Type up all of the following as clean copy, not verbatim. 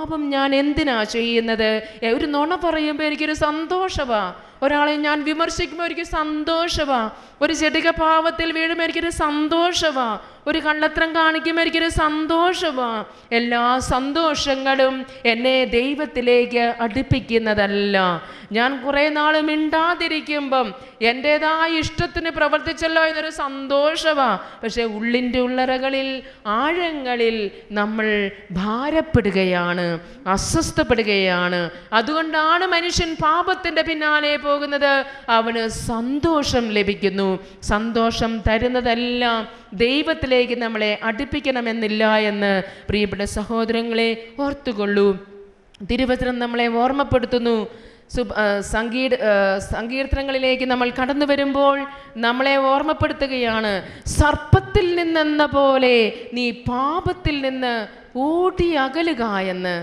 പാപം ഞാൻ എന്തിനാ ചെയ്യുന്നത്? ഒരു നുണ പറയുമ്പോൾ എനിക്കൊരു സന്തോഷമാണ്, ഒരാളെ ഞാൻ വിമർശിക്കുമ്പോൾ എനിക്ക് സന്തോഷമാണ്, ഒരു ചെടിക പാവത്തിൽ വീഴുമ്പോൾ എനിക്കൊരു സന്തോഷമാണ്, ഒരു കള്ളത്തരം കാണിക്കുമ്പോൾ എനിക്കൊരു സന്തോഷമാണ്. എല്ലാ സന്തോഷങ്ങളും എന്നെ ദൈവത്തിലേക്ക് അടുപ്പിക്കുന്നതല്ല. ഞാൻ കുറേ നാൾ മിണ്ടാതിരിക്കുമ്പം എൻ്റേതായ ഇഷ്ടത്തിന് പ്രവർത്തിച്ചല്ലോ എന്നൊരു സന്തോഷമാണ്. പക്ഷേ ഉള്ളിൻ്റെ ഉള്ളറകളിൽ ആഴങ്ങളിൽ നമ്മൾ ഭാരപ്പെടുകയാണ്, അസ്വസ്ഥപ്പെടുകയാണ്. അതുകൊണ്ടാണ് മനുഷ്യൻ പാപത്തിൻ്റെ പിന്നാലെ പോകുന്നത്. അവന് സന്തോഷം ലഭിക്കുന്നു. സന്തോഷം തരുന്നതെല്ലാം ദൈവത്തിലേക്ക് നമ്മളെ അടുപ്പിക്കണമെന്നില്ല എന്ന് പ്രിയപ്പെട്ട സഹോദരങ്ങളെ ഓർത്തുകൊള്ളൂ. തിരുവചനം നമ്മളെ ഓർമ്മപ്പെടുത്തുന്നു. സങ്കീർത്തനങ്ങളിലേക്ക് നമ്മൾ കടന്നു വരുമ്പോൾ നമ്മളെ ഓർമ്മപ്പെടുത്തുകയാണ്, സർപ്പത്തിൽ നിന്നെന്ന പോലെ നീ പാപത്തിൽ നിന്ന് ഓടി അകലുക എന്ന്.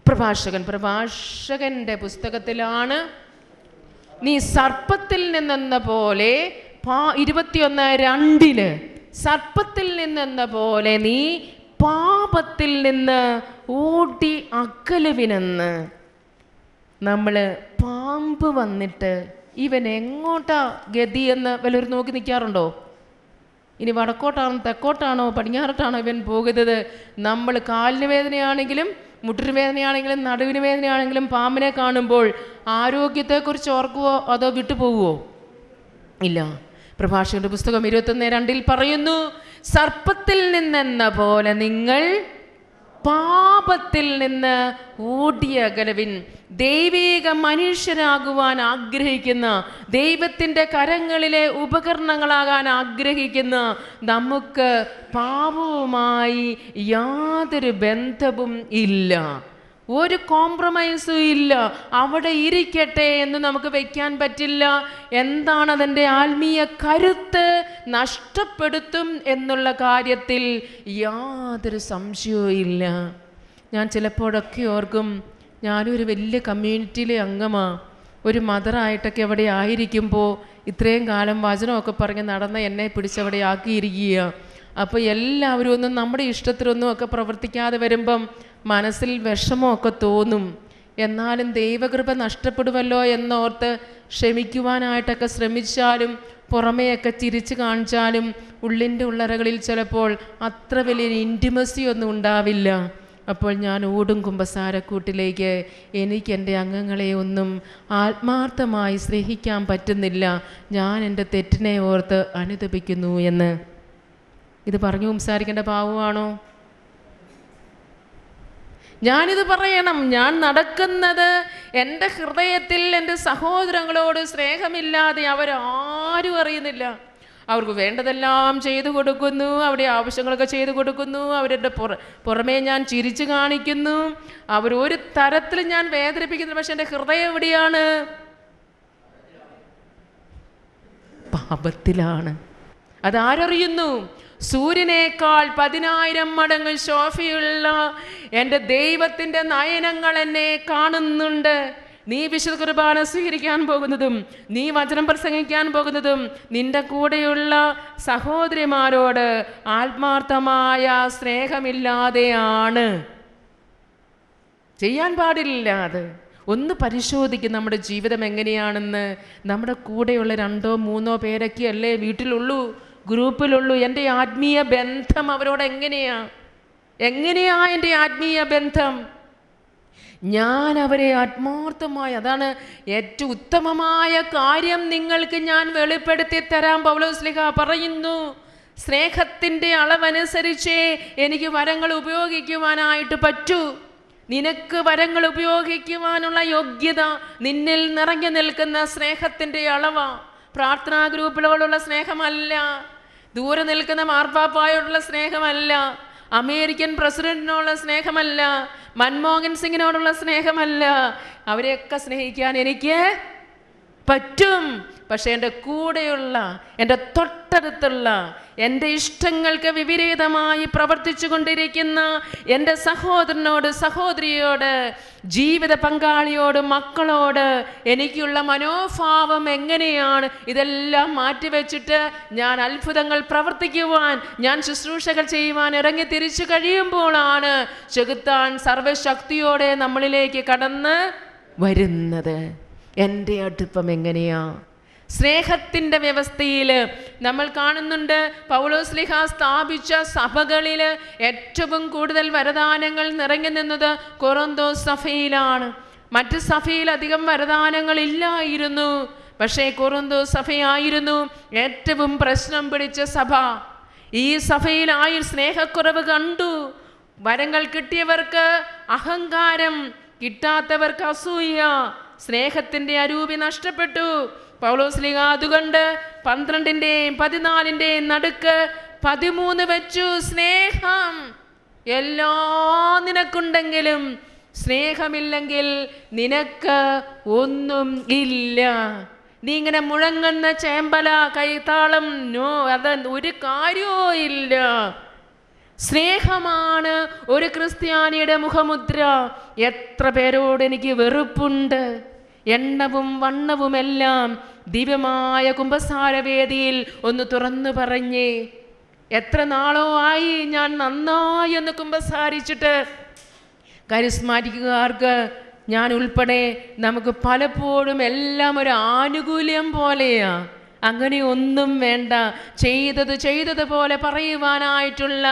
പ്രഭാഷകന്റെ പുസ്തകത്തിലാണ് നീ സർപ്പത്തിൽ നിന്നെന്ന പോലെ 21:2 സർപ്പത്തിൽ നിന്നെന്ന പോലെ നീ പാപത്തിൽ നിന്ന് ഓടി അകലുവിനെന്ന്. നമ്മൾ പാമ്പ് വന്നിട്ട് ഇവൻ എങ്ങോട്ടാ ഗതി എന്ന് വല്ലവരും നോക്കി നിൽക്കാറുണ്ടോ? ഇനി വടക്കോട്ടാണോ തെക്കോട്ടാണോ പടിഞ്ഞാറോട്ടാണോ ഇവൻ പോകുന്നത്? നമ്മൾ കാലിന് വേദനയാണെങ്കിലും മുട്ടിന് വേദനയാണെങ്കിലും നടുവിന് വേദനയാണെങ്കിലും പാമ്പിനെ കാണുമ്പോൾ ആരോഗ്യത്തെക്കുറിച്ച് ഓർക്കുവോ അതോ വിട്ടുപോകുവോ? ഇല്ല. പ്രഭാഷകന്റെ പുസ്തകം 21:2 പറയുന്നു, സർപ്പത്തിൽ നിന്നെന്ന പോലെ നിങ്ങൾ പാപത്തിൽ നിന്ന് ഓടിയകലുവിൻ. ദൈവിക മനുഷ്യരാകുവാൻ ആഗ്രഹിക്കുന്ന, ദൈവത്തിൻ്റെ കരങ്ങളിലെ ഉപകരണങ്ങളാകാൻ ആഗ്രഹിക്കുന്ന നമുക്ക് പാപവുമായി യാതൊരു ബന്ധവും ഇല്ല, ഒരു കോംപ്രമൈസും ഇല്ല. അവിടെ ഇരിക്കട്ടെ എന്ന് നമുക്ക് വയ്ക്കാൻ പറ്റില്ല. എന്താണ് അതിൻ്റെ ആത്മീയ കരുത്ത് നഷ്ടപ്പെടുത്തും എന്നുള്ള കാര്യത്തിൽ യാതൊരു സംശയവും ഇല്ല. ഞാൻ ചിലപ്പോഴൊക്കെ ഓർക്കും, ഞാനൊരു വലിയ കമ്മ്യൂണിറ്റിയിലെ അംഗമാണ്, ഒരു മദറായിട്ടൊക്കെ അവിടെ ആയിരിക്കുമ്പോൾ ഇത്രയും കാലം വചനമൊക്കെ പറഞ്ഞ് നടന്ന് എന്നെ പിടിച്ചവിടെ ആക്കിയിരിക്കുക. അപ്പോൾ എല്ലാവരും ഒന്നും നമ്മുടെ ഇഷ്ടത്തിലൊന്നും ഒക്കെ പ്രവർത്തിക്കാതെ വരുമ്പം മനസ്സിൽ വിഷമമൊക്കെ തോന്നും. എന്നാലും ദൈവകൃപ നഷ്ടപ്പെടുമല്ലോ എന്നോർത്ത് ക്ഷമിക്കുവാനായിട്ടൊക്കെ ശ്രമിച്ചാലും പുറമേയൊക്കെ ചിരിച്ച് കാണിച്ചാലും ഉള്ളിൻ്റെ ഉള്ളറകളിൽ ചിലപ്പോൾ അത്ര വലിയ ഇൻറ്റിമസി ഒന്നും ഉണ്ടാവില്ല. അപ്പോൾ ഞാൻ ഓടും കുമ്പസാരക്കൂട്ടിലേക്ക്. എനിക്ക് എൻ്റെ അംഗങ്ങളെ ഒന്നും ആത്മാർത്ഥമായി സ്നേഹിക്കാൻ പറ്റുന്നില്ല, ഞാൻ എൻ്റെ തെറ്റിനെ ഓർത്ത് അനുതപിക്കുന്നു എന്ന്. ഇത് പറഞ്ഞു സംസാരിക്കേണ്ട പാവമാണോ? ഞാനിത് പറയണം. ഞാൻ നടക്കുന്നത് എൻ്റെ ഹൃദയത്തിൽ എൻ്റെ സഹോദരങ്ങളോട് സ്നേഹമില്ലാതെ അവരാരും അറിയുന്നില്ല. അവർക്ക് വേണ്ടതെല്ലാം ചെയ്തു കൊടുക്കുന്നു, അവരുടെ ആവശ്യങ്ങളൊക്കെ ചെയ്തു കൊടുക്കുന്നു, അവരുടെ പുറമേ ഞാൻ ചിരിച്ചു കാണിക്കുന്നു, അവരൊരു തരത്തിൽ ഞാൻ വേദനിപ്പിക്കുന്നു. പക്ഷെ എൻ്റെ ഹൃദയം എവിടെയാണ്? പാപത്തിലാണ്. അതാരറിയുന്നു? സൂര്യനേക്കാൾ 10,000 മടങ്ങ് ശോഭയുള്ള എൻ്റെ ദൈവത്തിൻ്റെ നയനങ്ങൾ എന്നെ കാണുന്നുണ്ട്. നീ വിശുദ്ധ കുർബാന സ്വീകരിക്കാൻ പോകുന്നതും നീ വചനം പ്രസംഗിക്കാൻ പോകുന്നതും നിന്റെ കൂടെയുള്ള സഹോദരിമാരോട് ആത്മാർത്ഥമായ സ്നേഹമില്ലാതെയാണ്. ചെയ്യാൻ പാടില്ല. അത് ഒന്ന് പരിശോധിക്കും നമ്മുടെ ജീവിതം എങ്ങനെയാണെന്ന്. നമ്മുടെ കൂടെയുള്ള 2-3 പേരൊക്കെ അല്ലേ വീട്ടിലുള്ളൂ, ഗ്രൂപ്പിലുള്ളൂ. എൻ്റെ ആത്മീയ ബന്ധം അവരോട് എങ്ങനെയാ എൻ്റെ ആത്മീയ ബന്ധം? ഞാൻ അവരെ ആത്മാർത്ഥമായി, അതാണ് ഏറ്റവും ഉത്തമമായ കാര്യം നിങ്ങൾക്ക് ഞാൻ വെളിപ്പെടുത്തി തരാം. പൗലോസ്ലീഹ പറയുന്നു, സ്നേഹത്തിൻ്റെ അളവനുസരിച്ചേ എനിക്ക് വരങ്ങൾ ഉപയോഗിക്കുവാനായിട്ട് പറ്റൂ. നിനക്ക് വരങ്ങൾ ഉപയോഗിക്കുവാനുള്ള യോഗ്യത നിന്നിൽ നിറഞ്ഞു നിൽക്കുന്ന സ്നേഹത്തിൻ്റെ അളവാ. പ്രാർത്ഥനാ ഗ്രൂപ്പുകളോടുള്ള സ്നേഹമല്ല, ദൂരെ നിൽക്കുന്ന മാർപ്പാപ്പായോടുള്ള സ്നേഹമല്ല, അമേരിക്കൻ പ്രസിഡന്റിനോടുള്ള സ്നേഹമല്ല, മൻമോഹൻ സിംഗിനോടുള്ള സ്നേഹമല്ല. അവരെയൊക്കെ സ്നേഹിക്കാൻ എനിക്ക് പറ്റും. പക്ഷെ എൻ്റെ കൂടെയുള്ള, എൻ്റെ തൊട്ടടുത്തുള്ള, എൻ്റെ ഇഷ്ടങ്ങൾക്ക് വിപരീതമായി പ്രവർത്തിച്ചു കൊണ്ടിരിക്കുന്ന എൻ്റെ സഹോദരനോട്, സഹോദരിയോട്, ജീവിത പങ്കാളിയോട്, മക്കളോട് എനിക്കുള്ള മനോഭാവം എങ്ങനെയാണ്? ഇതെല്ലാം മാറ്റിവെച്ചിട്ട് ഞാൻ അത്ഭുതങ്ങൾ പ്രവർത്തിക്കുവാൻ, ഞാൻ ശുശ്രൂഷകൾ ചെയ്യുവാൻ ഇറങ്ങി തിരിച്ചു കഴിയുമ്പോഴാണ് ചെകുത്താൻ സർവശക്തിയോടെ നമ്മളിലേക്ക് കടന്ന് വരുന്നത്. എൻ്റെ അടുപ്പം എങ്ങനെയാ? സ്നേഹത്തിൻ്റെ വ്യവസ്ഥയിൽ നമ്മൾ കാണുന്നുണ്ട്, പൗലോസ്ലീഹ സ്ഥാപിച്ച സഭകളിൽ ഏറ്റവും കൂടുതൽ വരദാനങ്ങൾ നിറഞ്ഞു നിന്നത് കൊറിന്തോസ് സഭയിലാണ്. മറ്റ് സഭയിൽ അധികം വരദാനങ്ങൾ ഇല്ലായിരുന്നു. പക്ഷേ കൊറിന്തോസ് സഭയായിരുന്നു ഏറ്റവും പ്രശ്നം പിടിച്ച സഭ. ഈ സഭയിൽ സ്നേഹക്കുറവ് കണ്ടു. വരങ്ങൾ കിട്ടിയവർക്ക് അഹങ്കാരം, കിട്ടാത്തവർക്ക് അസൂയ, സ്നേഹത്തിൻ്റെ അരൂപി നഷ്ടപ്പെട്ടു. പൗലോസ്ലീഹ അതുകൊണ്ട് 12-ന്റെയും 14-ന്റെയും നടുക്ക് 13 വെച്ചു. സ്നേഹം നിനക്കുണ്ടെങ്കിലും സ്നേഹമില്ലെങ്കിൽ നിനക്ക് ഒന്നും ഇല്ല. നീ ഇങ്ങനെ മുഴങ്ങുന്ന ചേമ്പല, കൈത്താളം, അത് ഒരു കാര്യവും ഇല്ല. സ്നേഹമാണ് ഒരു ക്രിസ്ത്യാനിയുടെ മുഖമുദ്ര. എത്ര പേരോട് എനിക്ക് വെറുപ്പുണ്ട്. എണ്ണവും വണ്ണവുമെല്ലാം ദിവ്യമായ കുമ്പസാരവേദിയിൽ ഒന്ന് തുറന്നു പറഞ്ഞേ. എത്ര നാളോ ആയി ഞാൻ നന്നായി ഒന്ന് കുമ്പസാരിച്ചിട്ട്. കരിസ്മാറ്റിക്കുകാർക്ക്, ഞാൻ ഉൾപ്പെടെ, നമുക്ക് പലപ്പോഴും എല്ലാം ഒരു ആനുകൂല്യം പോലെയാ. അങ്ങനെ ഒന്നും വേണ്ട. ചെയ്തതുപോലെ പറയുവാനായിട്ടുള്ള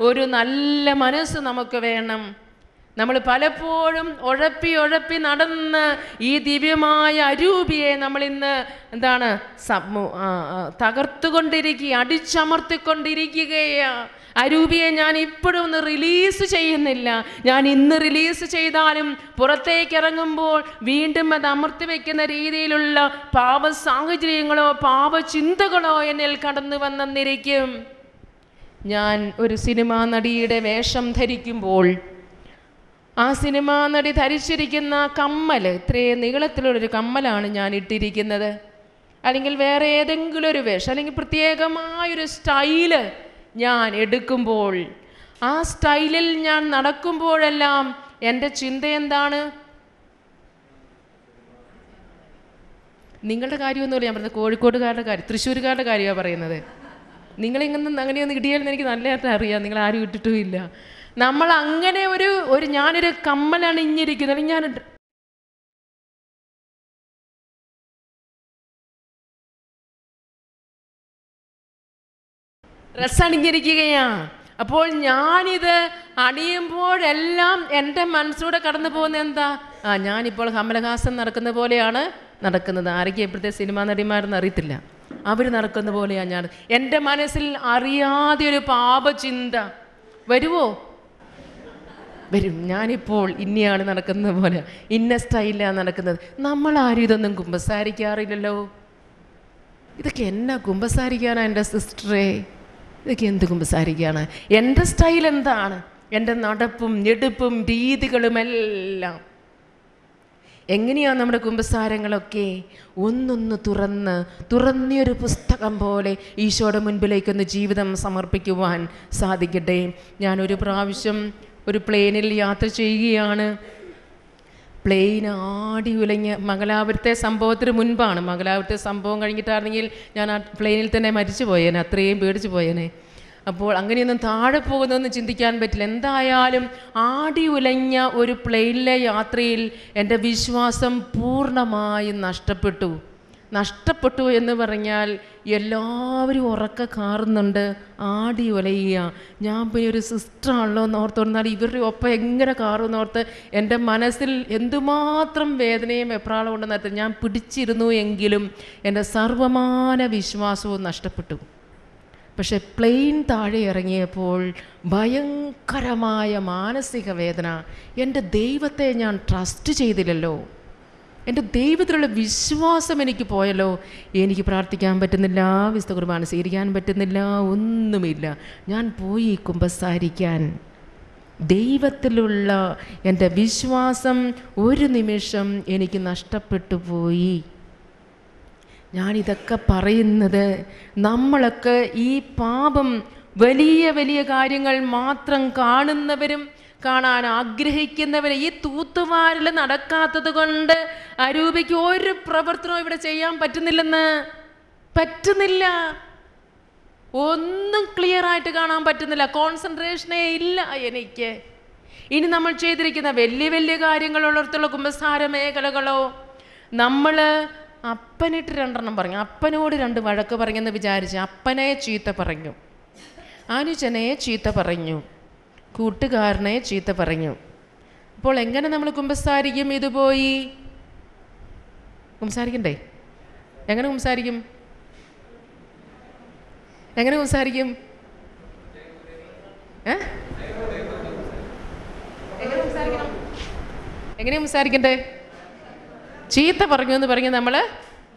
ഒരു നല്ല മനസ്സ് നമുക്ക് വേണം. നമ്മൾ പലപ്പോഴും ഉഴപ്പി നടന്ന് ഈ ദിവ്യമായ അരൂപിയെ നമ്മളിന്ന് തകർത്തുകൊണ്ടിരിക്കുക, അടിച്ചമർത്തിക്കൊണ്ടിരിക്കുകയാ. അരൂപിയെ ഞാൻ ഇപ്പോഴും ഒന്ന് റിലീസ് ചെയ്യുന്നില്ല. ഞാൻ ഇന്ന് റിലീസ് ചെയ്താലും പുറത്തേക്ക് ഇറങ്ങുമ്പോൾ വീണ്ടും അത് അമർത്തി വയ്ക്കുന്ന രീതിയിലുള്ള പാപ സാഹചര്യങ്ങളോ പാപചിന്തകളോ എന്നിൽ കടന്നു വന്നിരിക്കും. ഞാൻ ഒരു സിനിമാ നടിയുടെ വേഷം ധരിക്കുമ്പോൾ ആ സിനിമാ നടി ധരിച്ചിരിക്കുന്ന കമ്മൽ, ഇത്രയും നീളത്തിലുള്ളൊരു കമ്മലാണ് ഞാൻ ഇട്ടിരിക്കുന്നത്. അല്ലെങ്കിൽ വേറെ ഏതെങ്കിലും ഒരു വേഷം, അല്ലെങ്കിൽ പ്രത്യേകമായൊരു സ്റ്റൈല് ഞാൻ എടുക്കുമ്പോൾ, ആ സ്റ്റൈലിൽ ഞാൻ നടക്കുമ്പോഴെല്ലാം എൻ്റെ ചിന്ത എന്താണ്? നിങ്ങളുടെ കാര്യമൊന്നുമില്ല ഞാൻ പറയുന്നത്, കോഴിക്കോടുകാരുടെ കാര്യം, തൃശ്ശൂരുകാരുടെ കാര്യമാണ് പറയുന്നത്. നിങ്ങളിങ്ങനെ അങ്ങനെയൊന്നും ഇടിയാലെന്ന് എനിക്ക് നല്ലതായിട്ട് അറിയാം. നിങ്ങൾ ആരും ഇട്ടിട്ടുമില്ല. നമ്മൾ അങ്ങനെ ഞാനൊരു കമ്മലണിഞ്ഞിരിക്കുന്നത്, അല്ലെങ്കിൽ ഞാൻ ഡ്രസ്സ് അണിഞ്ഞിരിക്കുകയാ. അപ്പോൾ ഞാനിത് അണിയുമ്പോഴെല്ലാം എൻ്റെ മനസ്സിലൂടെ കടന്നു പോകുന്നത് എന്താ? ഞാനിപ്പോൾ കമലഹാസൻ നടക്കുന്ന പോലെയാണ് നടക്കുന്നത്. ആരൊക്കെ എപ്പോഴത്തെ സിനിമാ നടിമാരെന്ന് അറിയത്തില്ല, അവർ നടക്കുന്ന പോലെയാണ് ഞാൻ. എൻ്റെ മനസ്സിൽ അറിയാതെ ഒരു പാപചിന്ത വരുമോ? വരും. ഞാനിപ്പോൾ ഇന്നയാണ് നടക്കുന്നത് പോലെ, ഇന്ന സ്റ്റൈലാണ് നടക്കുന്നത്. നമ്മളാരും ഇതൊന്നും കുമ്പസാരിക്കാറില്ലല്ലോ. ഇതൊക്കെ എന്നാ കുമ്പസാരിക്കാനാ എൻ്റെ സിസ്റ്ററെ? ഇതൊക്കെ എന്ത് കുമ്പസാരിക്കാണ്? എൻ്റെ സ്റ്റൈൽ എന്താണ്? എൻ്റെ നടപ്പും എടുപ്പും രീതികളുമെല്ലാം എങ്ങനെയാണ്? നമ്മുടെ കുമ്പസാരങ്ങളൊക്കെ ഒന്നൊന്ന് തുറന്നൊരു പുസ്തകം പോലെ ഈശോയുടെ മുൻപിലേക്കൊന്ന് ജീവിതം സമർപ്പിക്കുവാൻ സാധിക്കട്ടെ. ഞാനൊരു പ്രാവശ്യം ഒരു പ്ലെയിനിൽ യാത്ര ചെയ്യുകയാണ്. പ്ലെയിൻ ആടി ഉലഞ്ഞ്, മംഗലാപുരത്തെ സംഭവത്തിന് മുൻപാണ്. മംഗലാപുരത്തെ സംഭവം കഴിഞ്ഞിട്ടാണെങ്കിൽ ഞാൻ ആ പ്ലെയിനിൽ തന്നെ മരിച്ചു പോയേനെ, അത്രയും പേടിച്ചു പോയേനെ. അപ്പോൾ അങ്ങനെയൊന്നും താഴെ പോകുന്നതെന്ന് ചിന്തിക്കാൻ പറ്റില്ല. എന്തായാലും ആടി ഉലഞ്ഞ ഒരു പ്ലെയിനിലെ യാത്രയിൽ എൻ്റെ വിശ്വാസം പൂർണ്ണമായും നഷ്ടപ്പെട്ടു എന്ന് പറഞ്ഞാൽ എല്ലാവരും ഉറക്ക കാറുന്നുണ്ട്, ആടി ഉലയുക. ഞാൻ പിന്നെ ഒരു സിസ്റ്ററാണല്ലോ എന്നോർത്തോണ്ടാൽ ഇവരുടെ ഒപ്പം എങ്ങനെ കാറുന്നോർത്ത് എൻ്റെ മനസ്സിൽ എന്തുമാത്രം വേദനയും എപ്രാളം ഉണ്ടെന്ന് ഞാൻ പിടിച്ചിരുന്നു. എങ്കിലും എൻ്റെ സർവമാന വിശ്വാസവും നഷ്ടപ്പെട്ടു. പക്ഷെ പ്ലെയിൻ താഴെ ഇറങ്ങിയപ്പോൾ ഭയങ്കരമായ മാനസിക വേദന. എൻ്റെ ദൈവത്തെ ഞാൻ ട്രസ്റ്റ് ചെയ്തില്ലല്ലോ, എൻ്റെ ദൈവത്തിലുള്ള വിശ്വാസം എനിക്ക് പോയല്ലോ. എനിക്ക് പ്രാർത്ഥിക്കാൻ പറ്റുന്നില്ല, വിശുദ്ധ കുർബാന സ്വീകരിക്കാൻ പറ്റുന്നില്ല, ഒന്നുമില്ല. ഞാൻ പോയി കുമ്പസാരിക്കാൻ. ദൈവത്തിലുള്ള എൻ്റെ വിശ്വാസം ഒരു നിമിഷം എനിക്ക് നഷ്ടപ്പെട്ടു പോയി. ഞാനിതൊക്കെ പറയുന്നത് നമ്മളൊക്കെ ഈ പാപം വലിയ വലിയ കാര്യങ്ങൾ മാത്രം കാണുന്നവരും കാണാൻ ആഗ്രഹിക്കുന്നവരും ഈ തൂത്തുവാരിൽ നടക്കാത്തത് കൊണ്ട് അരൂപിക്ക് ഒരു പ്രവർത്തനവും ഇവിടെ ചെയ്യാൻ പറ്റുന്നില്ല. ഒന്നും ക്ലിയർ ആയിട്ട് കാണാൻ പറ്റുന്നില്ല. കോൺസെൻട്രേഷനേ ഇല്ല എനിക്ക്. ഇനി നമ്മൾ ചെയ്തിരിക്കുന്ന വലിയ വലിയ കാര്യങ്ങളുള്ളിടത്തുള്ള കുമ്പസാര മേഖലകളോ, നമ്മൾ അപ്പനിട്ട് 2 എണ്ണം പറഞ്ഞു, അപ്പനോട് 2 വഴക്ക് പറഞ്ഞെന്ന് വിചാരിച്ച് അപ്പനെ ചീത്ത പറഞ്ഞു, അനുജനെ ചീത്ത പറഞ്ഞു, കൂട്ടുകാരനെ ചീത്ത പറഞ്ഞു. അപ്പോൾ എങ്ങനെ നമ്മൾ കുമ്പസാരിക്കും? ഇത് പോയി കുമ്പസാരിക്കണ്ടേ? എങ്ങനെ കുമ്പസാരിക്കും? എങ്ങനെ കുമ്പസാരിക്കും? എങ്ങനെ കുമ്പസാരിക്കണ്ടേ? ചീത്ത പറഞ്ഞു എന്ന് പറഞ്ഞ് നമ്മൾ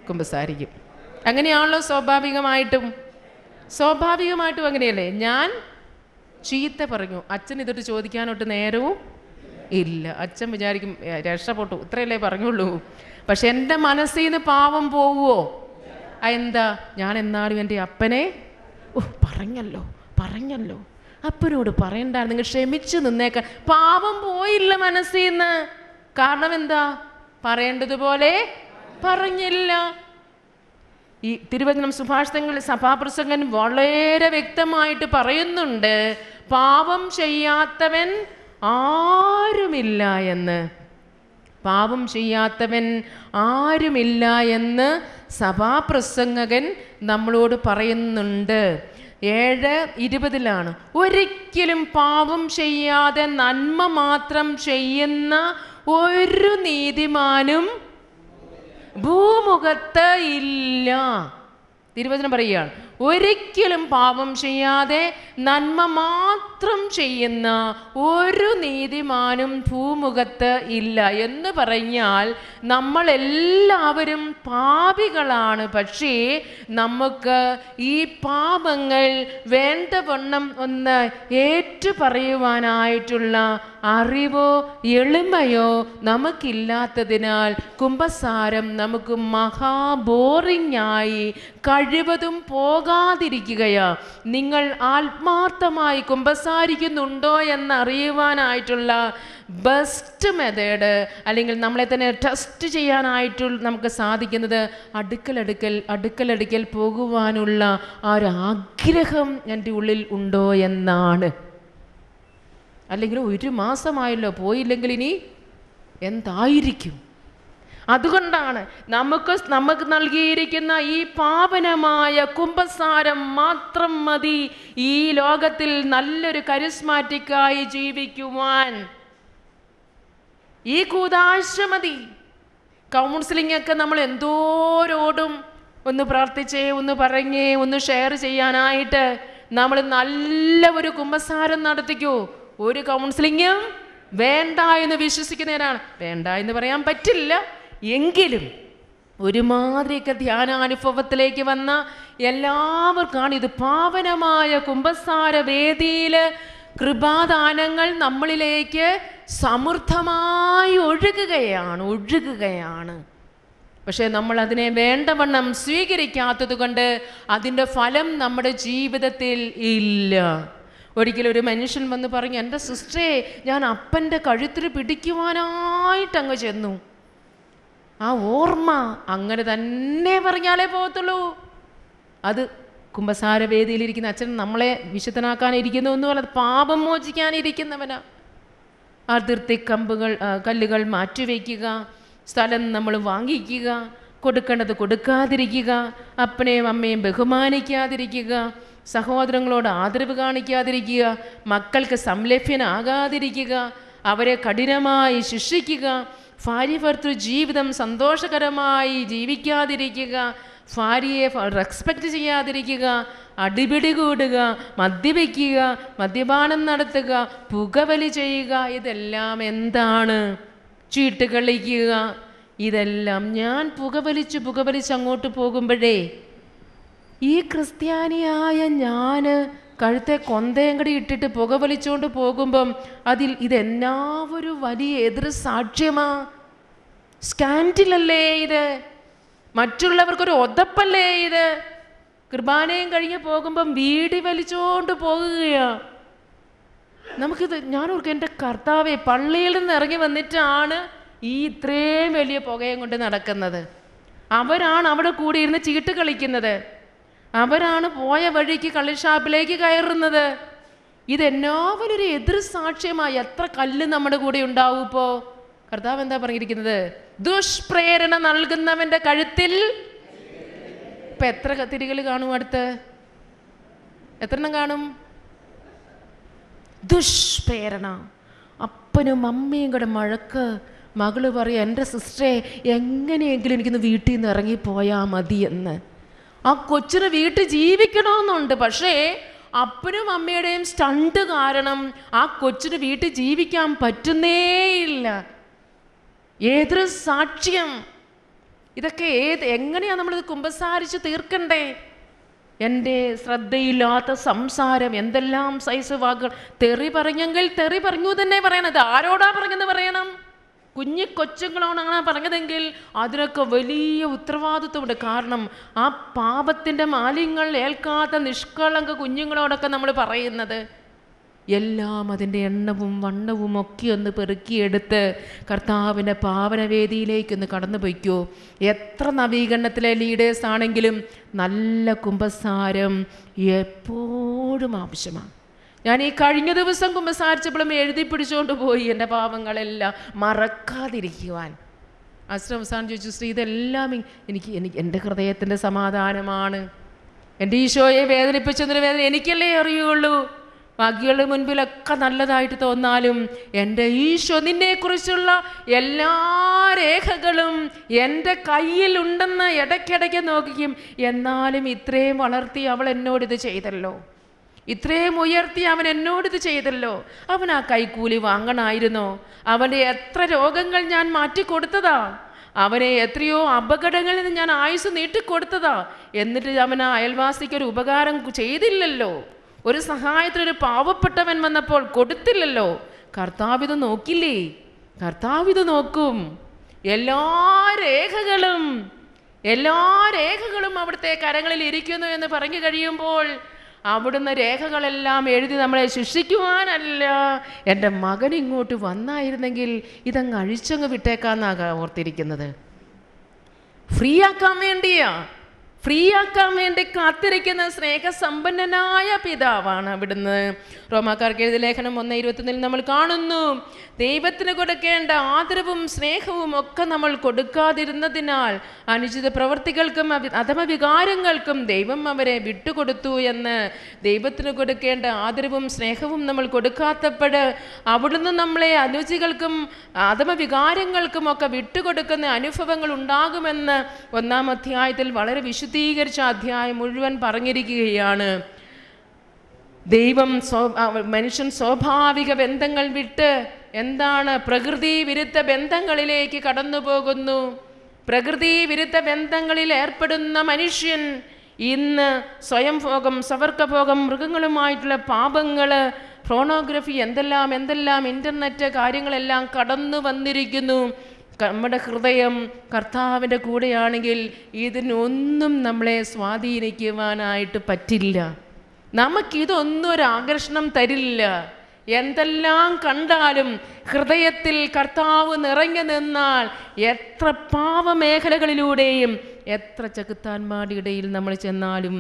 കുമ്പസാരിക്കും. അങ്ങനെയാണല്ലോ സ്വാഭാവികമായിട്ടും അങ്ങനെയല്ലേ? ഞാൻ ചീത്ത പറഞ്ഞു, അച്ഛൻ ഇതൊട്ട് ചോദിക്കാനൊട്ട് നേരവും ഇല്ല. അച്ഛൻ വിചാരിക്കും രക്ഷപ്പെട്ടു, ഇത്രയല്ലേ പറഞ്ഞുള്ളൂ. പക്ഷെ എൻ്റെ മനസ്സിൽ നിന്ന് പാവം പോവുമോ? എന്താ? ഞാൻ എന്നാലും എൻ്റെ അപ്പനെ പറഞ്ഞല്ലോ അപ്പനോട് പറയണ്ടായിരുന്നു, നിങ്ങൾ ക്ഷമിച്ചു നിന്നേക്കാൻ. പാവം പോയില്ല മനസ്സിൽ നിന്ന്. കാരണം എന്താ? പറയേണ്ടതുപോലെ പറഞ്ഞില്ല. ഈ തിരുവചനം സുഭാഷിതങ്ങളിൽ സഭാപ്രസംഗൻ വളരെ വ്യക്തമായിട്ട് പറയുന്നുണ്ട്, പാപം ചെയ്യാത്തവൻ ആരുമില്ല എന്ന്. പാപം ചെയ്യാത്തവൻ ആരുമില്ല എന്ന് സഭാപ്രസംഗകൻ നമ്മളോട് പറയുന്നുണ്ട്. 7:20 ഒരിക്കലും പാപം ചെയ്യാതെ നന്മ മാത്രം ചെയ്യുന്ന ഒരു നീതിമാനും ഭൂമുഖത്ത് ഇല്ല. തിരുവചനം പറയുകയാണ്, ഒരിക്കലും പാപം ചെയ്യാതെ നന്മ മാത്രം ചെയ്യുന്ന ഒരു നീതിമാനും ഭൂമുഖത്ത് ഇല്ല എന്ന് പറഞ്ഞാൽ നമ്മളെല്ലാവരും പാപികളാണ്. പക്ഷേ നമുക്ക് ഈ പാപങ്ങൾ വേണ്ടവണ്ണം ഒന്ന് ഏറ്റുപറയുവാനായിട്ടുള്ള അറിവോ എളിമയോ നമുക്കില്ലാത്തതിനാൽ കുമ്പസാരം നമുക്ക് മഹാബോറിങ്ങായി കഴിവതും പോകാതിരിക്കുകയാ. നിങ്ങൾ ആത്മാർത്ഥമായി കുമ്പസാരിക്കുന്നുണ്ടോ എന്നറിയുവാനായിട്ടുള്ള ബെസ്റ്റ് മെത്തേഡ്, അല്ലെങ്കിൽ നമ്മളെ തന്നെ ടെസ്റ്റ് ചെയ്യാനായിട്ടുള്ള നമുക്ക് സാധിക്കുന്നത് അടുക്കലടുക്കൽ പോകുവാനുള്ള ആ ഒരു ആഗ്രഹം എൻ്റെ ഉള്ളിൽ ഉണ്ടോ എന്നാണ്. അല്ലെങ്കിൽ 1 മാസമായല്ലോ പോയില്ലെങ്കിൽ ഇനി എന്തായിരിക്കും? അതുകൊണ്ടാണ് നമുക്ക് നൽകിയിരിക്കുന്ന ഈ പാവനമായ കുമ്പസാരം മാത്രം മതി ഈ ലോകത്തിൽ നല്ലൊരു കരിസ്മാറ്റിക്കായി ജീവിക്കുവാൻ. ഈ കൂദാശ മതി. കൗൺസിലിംഗ് ഒക്കെ നമ്മൾ എന്തോരോടും ഒന്ന് പ്രാർത്ഥിച്ചേ, ഒന്ന് പറഞ്ഞേ, ഒന്ന് ഷെയർ ചെയ്യാനായിട്ട് നമ്മൾ നല്ല ഒരു കുമ്പസാരം നടത്തിക്കൂ. ഒരു കൗൺസിലിങ്ങും വേണ്ട എന്ന് വിശ്വസിക്കുന്നവരാണ്. വേണ്ട എന്ന് പറയാൻ പറ്റില്ല, എങ്കിലും ഒരുമാതിരിയൊക്കെ ധ്യാനാനുഭവത്തിലേക്ക് വന്ന എല്ലാവർക്കാണ് ഇത് പാവനമായ കുമ്പസാര വേദിയിൽ കൃപാദാനങ്ങൾ നമ്മളിലേക്ക് സമൃദ്ധമായി ഒഴുകുകയാണ്. പക്ഷേ നമ്മൾ അതിനെ വേണ്ടവണ്ണം സ്വീകരിക്കാത്തത് കൊണ്ട് അതിൻ്റെ ഫലം നമ്മുടെ ജീവിതത്തിൽ ഇല്ല. ഒരിക്കലും ഒരു മനുഷ്യൻ വന്ന് പറഞ്ഞു, എൻ്റെ സിസ്റ്ററെ, ഞാൻ അപ്പൻ്റെ കഴുത്തിൽ പിടിക്കുവാനായിട്ടങ്ങ് ചെന്നു. ആ ഓർമ്മ അങ്ങനെ തന്നെ പറഞ്ഞാലേ പോകത്തുള്ളൂ. അത് കുമ്പസാരവേദിയിലിരിക്കുന്ന അച്ഛൻ നമ്മളെ വിശുദ്ധനാക്കാനിരിക്കുന്നു ഒന്നുമല്ല, പാപം മോചിക്കാനിരിക്കുന്നവനാ. അതിർത്തി കല്ലുകൾ മാറ്റിവെക്കുക, സ്ഥലം നമ്മൾ വാങ്ങിക്കുക, കൊടുക്കേണ്ടത് കൊടുക്കാതിരിക്കുക, അപ്പനെയും അമ്മയും ബഹുമാനിക്കാതിരിക്കുക, സഹോദരങ്ങളോട് ആദരവ് കാണിക്കാതിരിക്കുക, മക്കൾക്ക് സംലഭ്യനാകാതിരിക്കുക, അവരെ കഠിനമായി ശിക്ഷിക്കുക, ഭാര്യ ഭർത്തൃ ജീവിതം സന്തോഷകരമായി ജീവിക്കാതിരിക്കുക, ഭാര്യയെ റെസ്പെക്റ്റ് ചെയ്യാതിരിക്കുക, അടിപിടി കൂടുക, മദ്യപിക്കുക, മദ്യപാനം നടത്തുക, പുകവലി ചെയ്യുക, ഇതെല്ലാം എന്താണ്? ചീട്ട് കളിക്കുക. ഇതെല്ലാം ഞാൻ പുകവലിച്ച് അങ്ങോട്ട് പോകുമ്പോഴേ ഈ ക്രിസ്ത്യാനിയായ ഞാൻ കഴുത്തെ കൊന്തയങ്കടി ഇട്ടിട്ട് പുകവലിച്ചുകൊണ്ട് പോകുമ്പം ഇതെന്നാ ഒരു വലിയ എതിർ സാക്ഷ്യമാ, സ്കാൻഡിലല്ലേ ഇത്? മറ്റുള്ളവർക്കൊരു ഒതപ്പല്ലേ ഇത്? കുർബാനയും കഴിഞ്ഞ് പോകുമ്പം വീടി വലിച്ചോണ്ട് പോകുകയാ. നമുക്കിത് ഞാൻ ഓർക്കും, എൻ്റെ കർത്താവേ, പള്ളിയിൽ നിന്ന് ഇറങ്ങി വന്നിട്ടാണ് ഈ ഇത്രയും വലിയ പുകയും കൊണ്ട് നടക്കുന്നത്. അവരാണ് അവിടെ കൂടി ഇരുന്ന് ചീട്ട് കളിക്കുന്നത്. അവരാണ് പോയ വഴിക്ക് കള്ളിഷാപ്പിലേക്ക് കയറുന്നത്. ഇതെല്ലാവരും ഒരു എതിർ സാക്ഷ്യമായി. എത്ര കല്ല് നമ്മുടെ കൂടെ ഉണ്ടാവും. ഇപ്പോൾ കർത്താവ് എന്താ പറഞ്ഞിരിക്കുന്നത്? ദുഷ്പ്രേരണ നൽകുന്നവൻ്റെ കഴുത്തിൽ. ഇപ്പം എത്ര തിരികൾ കാണും? അടുത്ത് എത്ര എണ്ണം കാണും? ദുഷ്പ്രേരണ. അപ്പനും അമ്മയും കൂടെ മഴക്ക് മകള് പറയും, എൻ്റെ സിസ്റ്ററെ എങ്ങനെയെങ്കിലും എനിക്കിന്ന് വീട്ടിൽ നിന്ന് ഇറങ്ങിപ്പോയാൽ മതി എന്ന്. ആ കൊച്ചിന് വീട്ടിൽ ജീവിക്കണമെന്നുണ്ട്. പക്ഷേ അപ്പനും അമ്മയുടെയും സ്റ്റണ്ട് കാരണം ആ കൊച്ചിന് വീട്ടിൽ ജീവിക്കാൻ പറ്റുന്നേയില്ല. ഏതൊരു സാക്ഷ്യം! ഇതൊക്കെ എങ്ങനെയാണ് നമ്മളിത് കുമ്പസാരിച്ച് തീർക്കണ്ടേ? എൻ്റെ ശ്രദ്ധയില്ലാത്ത സംസാരം, എന്തെല്ലാം സൈസ് വാക്കുകൾ. തെറി പറഞ്ഞെങ്കിൽ തെറി പറഞ്ഞു തന്നെ പറയണത്. ആരോടാ പറഞ്ഞെന്ന് പറയണം? കൊച്ചുങ്ങളോടാണ് പറഞ്ഞതെങ്കിൽ അതിനൊക്കെ വലിയ ഉത്തരവാദിത്വമുണ്ട്. കാരണം ആ പാപത്തിൻ്റെ മാലിന്യങ്ങൾ ഏൽക്കാത്ത നിഷ്കളങ്ക കുഞ്ഞുങ്ങളോടൊക്കെ നമ്മൾ പറയുന്നത് എല്ലാം അതിൻ്റെ എണ്ണവും വണ്ണവും ഒക്കെ ഒന്ന് പെറുക്കിയെടുത്ത് കർത്താവിൻ്റെ പാവനവേദിയിലേക്കൊന്ന് കടന്നു പോയിക്കോ. എത്ര നവീകരണത്തിലെ ലീഡേഴ്സ് ആണെങ്കിലും നല്ല കുമ്പസാരം എപ്പോഴും ആവശ്യമാണ്. ഞാൻ ഈ കഴിഞ്ഞ ദിവസം കുമ്പസാരിച്ചപ്പോഴും എഴുതി പിടിച്ചുകൊണ്ട് പോയി എൻ്റെ പാവങ്ങളെല്ലാം മറക്കാതിരിക്കുവാൻ. അവസാനം ചോദിച്ചു, ശ്രീ ഇതെല്ലാം എനിക്ക് എൻ്റെ ഹൃദയത്തിൻ്റെ സമാധാനമാണ്. എൻ്റെ ഈശോയെ വേദനിപ്പിച്ചതിന് വേദന എനിക്കല്ലേ അറിയുള്ളൂ. ബാക്കികളുടെ മുൻപിലൊക്കെ നല്ലതായിട്ട് തോന്നാലും എൻ്റെ ഈശോ നിന്നെക്കുറിച്ചുള്ള എല്ലാ രേഖകളും എൻ്റെ കയ്യിലുണ്ടെന്ന് ഇടയ്ക്കിടയ്ക്ക് നോക്കിക്കും. എന്നാലും ഇത്രയും വളർത്തി അവൾ എന്നോടിത് ചെയ്തല്ലോ, ഇത്രയും ഉയർത്തി അവൻ എന്നോടിത് ചെയ്തല്ലോ. അവൻ ആ കൈക്കൂലി വാങ്ങണമായിരുന്നോ? അവൻ്റെ എത്ര രോഗങ്ങൾ ഞാൻ മാറ്റിക്കൊടുത്തതാ. അവനെ എത്രയോ അപകടങ്ങളിൽ നിന്ന് ഞാൻ ആയുസ് നീട്ടിക്കൊടുത്തതാ. എന്നിട്ട് അവൻ ആ അയൽവാസിക്കൊരു ഉപകാരം ചെയ്തില്ലല്ലോ. ഒരു സഹായത്തിനൊരു പാവപ്പെട്ടവൻ വന്നപ്പോൾ കൊടുത്തില്ലല്ലോ. കർത്താവിത് നോക്കില്ലേ? കർത്താവിത് നോക്കും. എല്ലാ രേഖകളും അവിടുത്തെ കരങ്ങളിൽ ഇരിക്കുന്നു എന്ന് പറഞ്ഞു കഴിയുമ്പോൾ അവിടുന്ന് രേഖകളെല്ലാം എഴുതി നമ്മളെ ശിക്ഷിക്കുവാനല്ല, എൻ്റെ മകൻ ഇങ്ങോട്ട് വന്നായിരുന്നെങ്കിൽ ഇതങ്ങ് അഴിച്ചങ്ങ് വിട്ടേക്കാന്നാണ് ഓർത്തിരിക്കുന്നത്. ഫ്രീ ആക്കാൻ വേണ്ടി കാത്തിരിക്കുന്ന സ്നേഹസമ്പന്നനായ പിതാവാണ് അവിടുന്ന്. റോമാക്കാർക്ക് എഴുതിയ ലേഖനം 1:21 നമ്മൾ കാണുന്നു, ദൈവത്തിന് കൊടുക്കേണ്ട ആദരവും സ്നേഹവും ഒക്കെ നമ്മൾ കൊടുക്കാതിരുന്നതിനാൽ അനുചിത പ്രവൃത്തികൾക്കും അധമവികാരങ്ങൾക്കും ദൈവം അവരെ വിട്ടുകൊടുത്തു എന്ന്. ദൈവത്തിന് കൊടുക്കേണ്ട ആദരവും സ്നേഹവും നമ്മൾ കൊടുക്കാത്തപ്പോൾ അവിടുന്ന് നമ്മളെ അനുചികൾക്കും അധമവികാരങ്ങൾക്കും ഒക്കെ വിട്ടുകൊടുക്കുന്ന അനുഭവങ്ങൾ ഉണ്ടാകുമെന്ന് 1-ാം അധ്യായത്തിൽ വളരെ വിശദീകരിച്ച അധ്യായം മുഴുവൻ പറഞ്ഞിരിക്കുകയാണ്. മനുഷ്യൻ സ്വാഭാവിക ബന്ധങ്ങൾ വിട്ട് എന്താണ് പ്രകൃതി വിരുദ്ധ ബന്ധങ്ങളിലേക്ക് കടന്നു പോകുന്നു. പ്രകൃതി വിരുദ്ധ ബന്ധങ്ങളിൽ ഏർപ്പെടുന്ന മനുഷ്യൻ ഇന്ന് സ്വയംഭോഗം, സവർഗഭോഗം, മൃഗങ്ങളുമായിട്ടുള്ള പാപങ്ങൾ, ഫോണോഗ്രഫി, എന്തെല്ലാം ഇൻ്റർനെറ്റ് കാര്യങ്ങളെല്ലാം കടന്നു വന്നിരിക്കുന്നു. നമ്മുടെ ഹൃദയം കർത്താവിൻ്റെ കൂടെയാണെങ്കിൽ ഇതിനൊന്നും നമ്മളെ സ്വാധീനിക്കുവാനായിട്ട് പറ്റില്ല. നമുക്കിതൊന്നും ഒരു ആകർഷണം തരില്ല. എന്തെല്ലാം കണ്ടാലും ഹൃദയത്തിൽ കർത്താവ് നിറഞ്ഞു നിന്നാൽ എത്ര പാവമേഖലകളിലൂടെയും എത്ര ചെകുത്താന്മാരുടെ നമ്മൾ ചെന്നാലും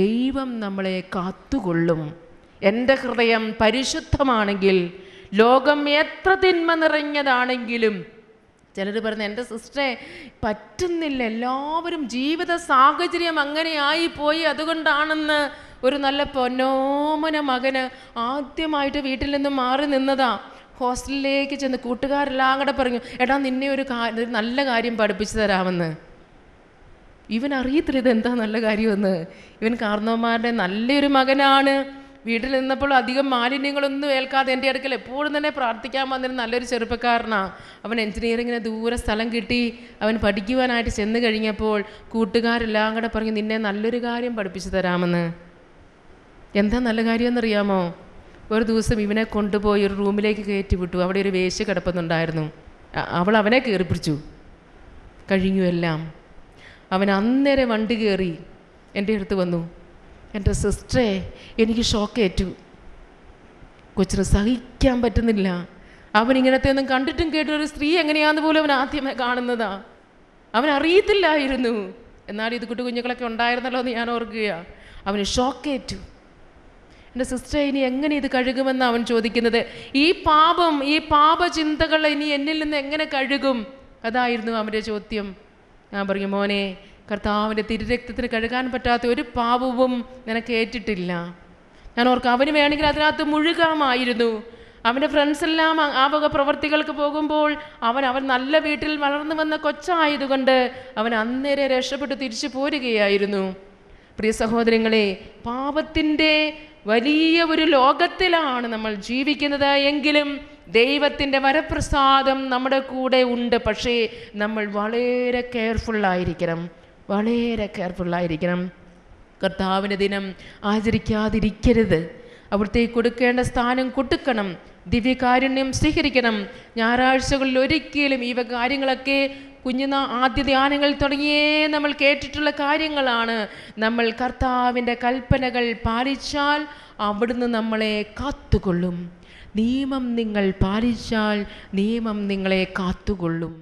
ദൈവം നമ്മളെ കാത്തുകൊള്ളും. എൻ്റെ ഹൃദയം പരിശുദ്ധമാണെങ്കിൽ ലോകം എത്ര തിന്മ നിറഞ്ഞതാണെങ്കിലും, ചിലർ പറഞ്ഞു എൻ്റെ സിസ്റ്ററെ പറ്റുന്നില്ല, എല്ലാവരും ജീവിത സാഹചര്യം അങ്ങനെയായി പോയി, അതുകൊണ്ടാണെന്ന്. ഒരു നല്ല പൊന്നോമന മകന് ആദ്യമായിട്ട് വീട്ടിൽ നിന്ന് മാറി നിന്നതാ. ഹോസ്റ്റലിലേക്ക് ചെന്ന് കൂട്ടുകാരെല്ലാം കൂടെ പറഞ്ഞു, എടാ നിന്നെ ഒരു നല്ല കാര്യം പഠിപ്പിച്ചു തരാമെന്ന്. ഇവൻ അറിയത്തില്ല ഇതെന്താ നല്ല കാര്യമെന്ന്. ഇവൻ കാർന്നവന്മാരുടെ നല്ലൊരു മകനാണ്. വീട്ടിൽ നിന്നപ്പോൾ അധികം മാലിന്യങ്ങളൊന്നും ഏൽക്കാതെ എൻ്റെ അടുക്കൽ എപ്പോഴും തന്നെ പ്രാർത്ഥിക്കാൻ വന്നിരുന്ന നല്ലൊരു ചെറുപ്പക്കാരനാണ്. അവൻ എൻജിനീയറിങ്ങിന് ദൂരെ സ്ഥലം കിട്ടി. അവൻ പഠിക്കുവാനായിട്ട് ചെന്ന് കഴിഞ്ഞപ്പോൾ കൂട്ടുകാരെല്ലാം കൂടെ പറഞ്ഞു, നിന്നെ നല്ലൊരു കാര്യം പഠിപ്പിച്ചു തരാമെന്ന്. എന്താ നല്ല കാര്യമെന്നറിയാമോ? ഒരു ദിവസം ഇവനെ കൊണ്ടുപോയി ഒരു റൂമിലേക്ക് കയറ്റി വിട്ടു. അവിടെ ഒരു വേശ്യ കിടപ്പുന്നുണ്ടായിരുന്നു. അവൾ അവനെ കയറി പിടിച്ചു. കഴിഞ്ഞു എല്ലാം. അവൻ അന്നേരം വണ്ടി കയറി എൻ്റെ അടുത്ത് വന്നു. എൻ്റെ സിസ്റ്ററെ, എനിക്ക് ഷോക്കേറ്റു. കൊച്ചിന് സഹിക്കാൻ പറ്റുന്നില്ല. അവൻ ഇങ്ങനത്തെ ഒന്നും കണ്ടിട്ടും കേട്ടൊരു സ്ത്രീ എങ്ങനെയാന്ന് പോലും അവൻ ആദ്യമേ കാണുന്നതാ. അവൻ അറിയത്തില്ലായിരുന്നു. എന്നാലും ഇത് കുഞ്ഞുങ്ങളൊക്കെ ഉണ്ടായിരുന്നല്ലോ എന്ന് ഞാൻ ഓർക്കുകയാണ്. അവന് ഷോക്കേറ്റു. എൻ്റെ സിസ്റ്ററെ, ഇനി എങ്ങനെ ഇത് കഴുകുമെന്ന് അവൻ ചോദിക്കുന്നത്. ഈ പാപചിന്തകൾ ഇനി എന്നിൽ നിന്ന് എങ്ങനെ കഴുകും? അതായിരുന്നു അവൻ്റെ ചോദ്യം. ഞാൻ പറയും, മോനെ, കർത്താവിൻ്റെ തിരുരക്തത്തിന് കഴുകാൻ പറ്റാത്ത ഒരു പാപവും നിനക്ക് ഏറ്റിട്ടില്ല. ഞാൻ ഓർക്കും, അവന് വേണമെങ്കിൽ അതിനകത്ത് മുഴുകാമായിരുന്നു. അവൻ്റെ ഫ്രണ്ട്സെല്ലാം ആ വക പ്രവർത്തികൾക്ക് പോകുമ്പോൾ അവൻ നല്ല വീട്ടിൽ വളർന്നു വന്ന കൊച്ചായതുകൊണ്ട് അവൻ അന്നേരം രക്ഷപ്പെട്ട് തിരിച്ചു പോരുകയായിരുന്നു. പ്രിയ സഹോദരങ്ങളെ, പാപത്തിൻ്റെ വലിയ ഒരു ലോകത്തിലാണ് നമ്മൾ ജീവിക്കുന്നത്. എങ്കിലും ദൈവത്തിൻ്റെ വരപ്രസാദം നമ്മുടെ കൂടെ ഉണ്ട്. പക്ഷേ നമ്മൾ വളരെ കെയർഫുള്ളായിരിക്കണം. കർത്താവിൻ്റെ ദിനം ആചരിക്കാതിരിക്കരുത്. അവിടുത്തേക്ക് കൊടുക്കേണ്ട സ്ഥാനം കൊടുക്കണം. ദിവ്യകാരുണ്യം സ്വീകരിക്കണം. ഞായറാഴ്ചകളിൽ ഒരിക്കലും ഈ കാര്യങ്ങളൊക്കെ ആദ്യ ധ്യാനങ്ങൾ തുടങ്ങിയേ നമ്മൾ കേട്ടിട്ടുള്ള കാര്യങ്ങളാണ്. നമ്മൾ കർത്താവിൻ്റെ കൽപ്പനകൾ പാലിച്ചാൽ അവിടുന്ന് നമ്മളെ കാത്തുകൊള്ളും. നിയമം നിങ്ങൾ പാലിച്ചാൽ നിയമം നിങ്ങളെ കാത്തുകൊള്ളും.